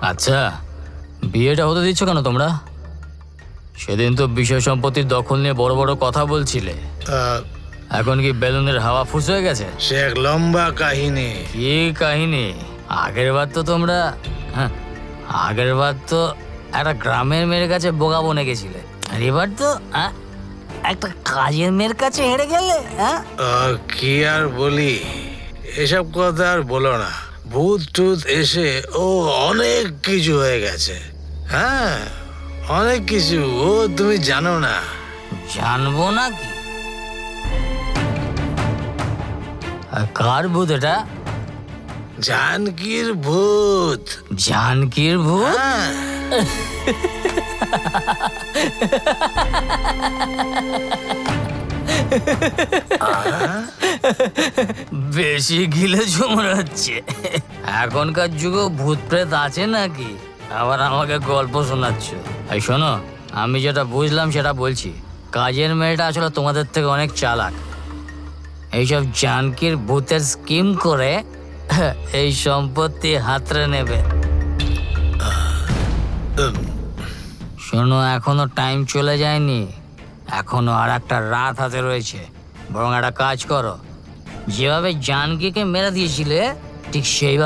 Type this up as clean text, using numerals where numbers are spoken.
আচ্ছা, বিয়েটা হতে দিচ্ছ কেন তোমরা? সেদিন তো বিষয় সম্পত্তির দখল নিয়ে বড় বড় কথা বলছিলে, এখন কি বেলুনের হাওয়া ফুস হয়ে গেছে? সে এক লম্বা কাহিনী। কি কাহিনী? আগের বার তো তোমরা আগের বার তো একটা গ্রামের মেয়ের কাছে বোকা বনে গেছিলে, আর এবার তো একটা কাজের মেয়ের কাছে হেরে গেলে। কি আর বলি, এসব কথা আর বলো না। ভূত টুত এসে ও অনেক কিছু হয়ে গেছে। হ্যাঁ, অনেক কিছু। ও তুমি জানো না। জানবো না কি? আর কার ভূত এটা? জানকীর ভূত। জানকীর ভূত? হ্যাঁ। বেশি গিলেছো মনে হচ্ছে। এখনকার যুগে ভূত প্রেত আছে নাকি? আবার আমাকে গল্প শোনাচ্ছ। এই শোনো, আমি যেটা বুঝলাম সেটা বলছি। কাজের মেয়েটা আসলে তোমাদের থেকে অনেক চালাক। এইসব জানকীর ভূতের স্কিম করে এই সম্পত্তি হাতড়ে নেবে। শোনো, এখনো টাইম চলে যায়নি, এখনো আর একটা রাত হাতে রয়েছে। বরং একটা কাজ করো, যেভাবে জানকীকে মেরে দিয়েছিলে ঠিক সেইভাবে